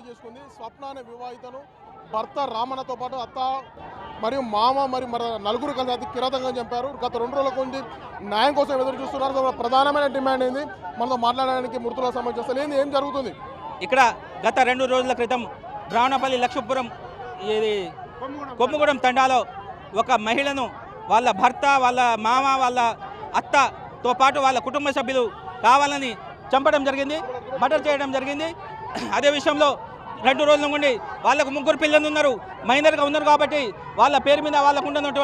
చేసుకుంది. స్వప్న అనే వివాహితను భర్త రామన్నతో పాటు అత్త మరియు మామ మరి నలుగురు కలిసి అతి కిరాతకంగా చంపారు. గత 2 రోజుల నుంచి న్యాయం కోసం ఎదురు చూస్తున్నారు. ప్రధానమైన డిమాండ్ ఏంది, మనతో మాట్లాడడానికి మృతులకు సంబంధించి ఏంది, ఏం జరుగుతుంది ఇక్కడ? గత 2 రోజుల క్రితం బ్రాహ్మణపల్లి లక్ష్మీపురం కొమ్ముగూడెం తండాలో ఒక మహిళను వాళ్ళ భర్త, వాళ్ళ మామ, వాళ్ళ అత్తతో పాటు వాళ్ళ కుటుంబ సభ్యులు కావాలని చంపడం జరిగింది, మర్డర్ చేయడం జరిగింది. అదే విషయంలో 2 రోజుల నుండి వాళ్ళకు 3 పిల్లలు ఉన్నారు, మైనర్గా ఉన్నారు. కాబట్టి వాళ్ళ పేరు మీద వాళ్ళకు ఉన్నటువంటి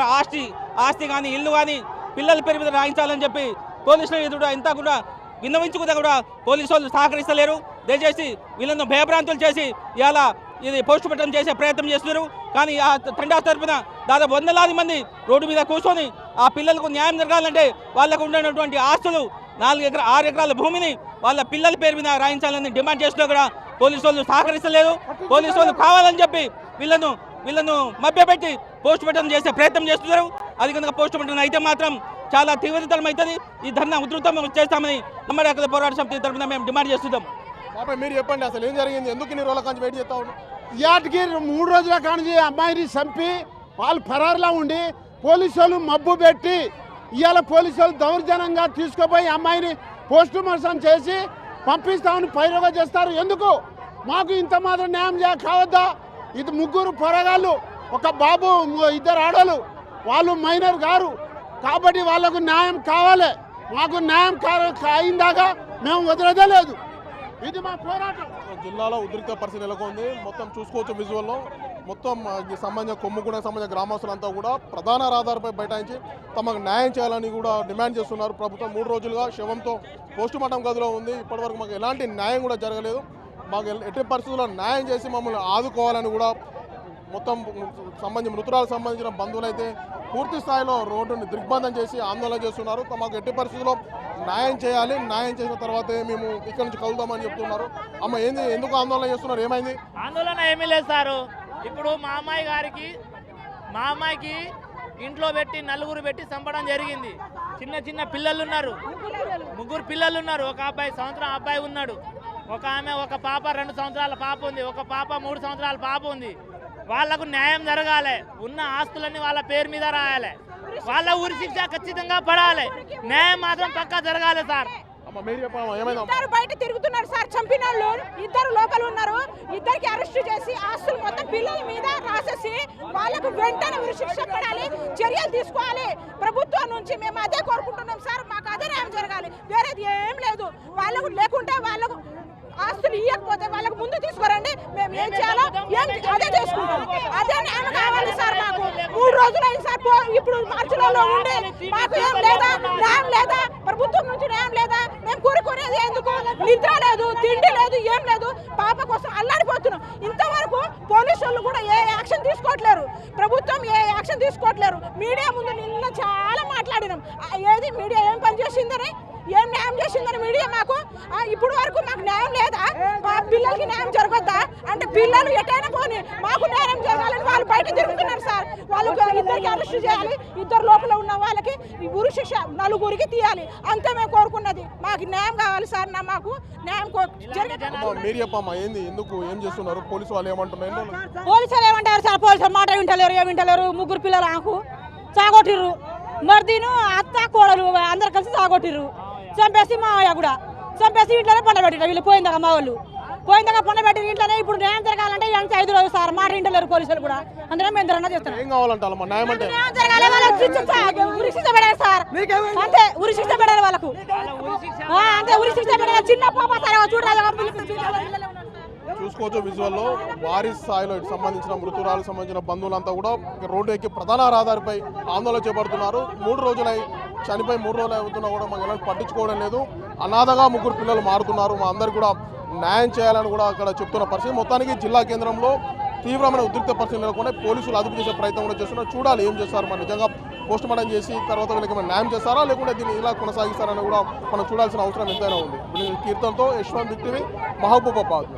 ఆస్తి కానీ ఇల్లు కానీ పిల్లల పేరు మీద రాయించాలని చెప్పి పోలీసులు ఎదుట ఇంత కూడా విన్నవించుకుంటే కూడా పోలీసు వాళ్ళు సహకరిస్తలేరు. దయచేసి వీళ్ళను భయభ్రాంతులు చేసి ఇలా ఇది పోస్ట్ మార్టం చేసే ప్రయత్నం చేస్తున్నారు. కానీ ఆ తండా తరపున దాదాపు 100లాది మంది రోడ్డు మీద కూర్చొని ఆ పిల్లలకు న్యాయం జరగాలంటే వాళ్ళకు ఉన్నటువంటి ఆస్తులు 6 ఎకరాల భూమిని వాళ్ళ పిల్లల పేరు మీద రాయించాలని డిమాండ్ చేస్తున్నా కూడా పోలీసు వాళ్ళు సహకరిస్తలేదు. పోలీసు వాళ్ళు కావాలని చెప్పి వీళ్ళను మభ్యపెట్టి పోస్ట్ మార్టం చేసే ప్రయత్నం చేస్తున్నారు. అది కనుక పోస్ట్ మార్టం అయితే మాత్రం చాలా తీవ్రతరం అవుతుంది. ఈ ధర్నా ఉధృతం చేస్తామని ఉమ్మడి హక్కుల పోరాట సమితి తరఫున మేము డిమాండ్ చేస్తున్నాం. బాబాయ్ మీరు చెప్పండి, అసలు ఏం జరిగింది, ఎందుకు ఇన్ని రోజుల నుంచి వెయిట్ చేస్తా ఉన్నాం? ఇయాటికి 3 రోజుల కానించి అమ్మాయిని చంపి వాళ్ళు ఫరారులా ఉండి పోలీసు వాళ్ళు మబ్బు పెట్టి ఇవాళ పోలీసు వాళ్ళు దౌర్జన్యంగా తీసుకుపోయి అమ్మాయిని పోస్ట్ మార్టం చేసి పంపిస్తామని పైరోగా చేస్తారు. ఎందుకు? మాకు ఇంత మాత్రం న్యాయం కావద్దా? ఇది 3 పొరగాళ్ళు, ఒక బాబు, 2 ఆడోళ్ళు, వాళ్ళు మైనర్ గారు. కాబట్టి వాళ్ళకు న్యాయం కావాలి. మాకు న్యాయం అయిందాకా మేము వదిలేదలేదు. ఇది మా పోరాటం. జిల్లాలో ఉద్రిక్త పరిస్థితి నెలకొంది. మొత్తం చూసుకోవచ్చు విజువల్లో. మొత్తం సంబంధించిన కొమ్ముగూడెం సంబంధించిన గ్రామస్తులంతా కూడా ప్రధాన రహదారిపై బైఠాయించి తమకు న్యాయం చేయాలని కూడా డిమాండ్ చేస్తున్నారు. ప్రభుత్వం 3 రోజులుగా శవంతో పోస్ట్ మార్టం గదిలో ఉంది. ఇప్పటివరకు మాకు ఎలాంటి న్యాయం కూడా జరగలేదు. మాకు ఎట్టి పరిస్థితుల్లో న్యాయం చేసి మమ్మల్ని ఆదుకోవాలని కూడా మొత్తం మృతురాలకు సంబంధించిన బంధువులు అయితే పూర్తి స్థాయిలో రోడ్డుని దిగ్బంధం చేసి ఆందోళన చేస్తున్నారు. మాకు ఎట్టి పరిస్థితుల్లో న్యాయం చేయాలి, న్యాయం చేసిన తర్వాతే మేము ఇక్కడ నుంచి కలుద్దామని చెప్తున్నారు. అమ్మ ఏంది, ఎందుకు ఆందోళన చేస్తున్నారు, ఏమైంది? ఆందోళన ఏమీ లేదు సారు. ఇప్పుడు మా అమ్మాయికి ఇంట్లో పెట్టి 4 పెట్టి చంపడం జరిగింది. చిన్న పిల్లలు ఉన్నారు, 3 పిల్లలు ఉన్నారు. ఒక సంవత్సరం అబ్బాయి ఉన్నాడు, ఒక ఆమె, ఒక పాప 2 సంవత్సరాల పాప ఉంది, ఒక పాప 3 సంవత్సరాల పాప ఉంది. వాళ్లకు న్యాయం జరగాలి, ఉన్న ఆస్తులన్నీ వాళ్ళ పేరు మీద రాయాలి, వాళ్ళ ఉరి శిక్ష ఖచ్చితంగా పడాలి, న్యాయం మాత్రం పక్కా జరగాలి సార్. బయట తిరుగుతున్నారు సార్, చంపిన వాళ్ళు 2 లోపల ఉన్నారు. 2కి అరెస్ట్ చేసి ఆస్తులు మొత్తం పిల్లల మీద రాసేసి వాళ్ళకు వెంటనే ఉరి శిక్ష పడాలి, చర్యలు తీసుకోవాలి ప్రభుత్వం నుంచి. మేము అదే కోరుకుంటున్నాం సార్, మాకు అదే న్యాయం జరగాలి, వేరేది ఏం లేదు. వాళ్ళకు లేకుంటే వాళ్ళకు ఆస్తులు ఇవ్వకపోతే వాళ్ళకు ముందు తీసుకురండి, మేము ఏం చేయాలో అదే చేసుకుంటాం. అదే న్యాయం కావాలి సార్. మాకు 3 రోజులు అయింది సార్. ఇప్పుడు మార్చిలో ఉండి మాకు ఏం లేదా, న్యాయం లేదా, ప్రభుత్వం నుంచి న్యాయం లేదా. మేము కోరుకునేది ఎందుకు? నిద్ర లేదు, తిండి లేదు, ఏం లేదు. పాప కోసం అల్లాడిపోతున్నాం. ఇంతవరకు పోలీసు వాళ్ళు కూడా ఏ యాక్షన్ తీసుకోవట్లేరు, ప్రభుత్వం ఏ యాక్షన్ తీసుకోవట్లేరు. మీడియా ముందు నిన్న చాలా మాట్లాడినాం. ఏది మీడియా ఏం పని చేసిందని, ఏం న్యాయం చేసిందని మీడియా మాకు ఇప్పుడు వరకు మాకు న్యాయం లేదా? మా పిల్లలకి న్యాయం జరగద్దా? అంటే పిల్లలు ఎటైనా పోని మాకు న్యాయం జరగాలని వాళ్ళు బయట తిరుగుతున్నారు సార్. వాళ్ళు 2కి అరెస్ట్ చేయాలి, 2 లోపల ఉన్న వాళ్ళకి ఉరి శిక్ష 4కి తీయాలి, అంతే మేము కోరుకున్నది. మాకు న్యాయం కావాలి సార్. మాకు న్యాయం మీరు చెప్పమ్మా, ఏంది, ఎందుకు, ఏం చేస్తున్నారు? పోలీసు వాళ్ళు ఏమంటున్నారు? పోలీసులు ఏమంటారు సార్? పోలీసులు మాట వింటలేరు, ఏం వింటలేరు. 3 పిల్లలు ఆకు సాగొట్టిర్రు. మరి దీని అత్త కోడలు అందరు కలిసి సాగొట్టిర్రు. చంపేసి మా అయ్య కూడా చంపేసి ఇంట్లోనే పండబెట్టారు. వీళ్ళు పోయిందాక మా వాళ్ళు పోయిందాక పండబెట్టిన ఇంట్లోనే. ఇప్పుడు న్యాయం జరగాలంటే 5 రోజులు సార్, మాట వింటలేరు పోలీసులు కూడా. అందులో మేము ధర్నా చేస్తాం. న్యాయం జరగాలి, వాళ్ళకి ఉరి శిక్ష పెట్టాలి సార్. అంతే, ఉరి శిక్ష పెట్టాలి వాళ్ళకు, అంతే ఉరి శిక్ష పెట్టాలి. చిన్న పాప సార్ చూడాలి. చూసుకోవచ్చు విజువల్లో భారీ స్థాయిలో సంబంధించిన మృతురాలకు సంబంధించిన బంధువులంతా కూడా రోడ్డు ఎక్కి ప్రధాన రహదారిపై ఆందోళన చేపడుతున్నారు. 3 రోజులై చనిపోయి 3 రోజులు అవుతున్నా కూడా మాకు ఎలాంటి పట్టించుకోవడం లేదు. అనాథగా 3 పిల్లలు మారుతున్నారు. మా అందరికి కూడా న్యాయం చేయాలని కూడా అక్కడ చెప్తున్న పరిస్థితి. మొత్తానికి జిల్లా కేంద్రంలో తీవ్రమైన ఉద్రిక్త పరిస్థితి నెలకొనే పోలీసులు అదుపు చేసే ప్రయత్నం కూడా చేస్తున్నారు. చూడాలి ఏం చేస్తారు. మరి నిజంగా పోస్ట్ మార్టం చేసి తర్వాత వీళ్ళకి న్యాయం చేస్తారా లేకుంటే దీన్ని ఇలా కొనసాగిస్తారని కూడా మనం చూడాల్సిన అవసరం ఎంతైనా ఉంది. కీర్తనతో యశ్వంత్ టీవీ, మహబూబాబాద్.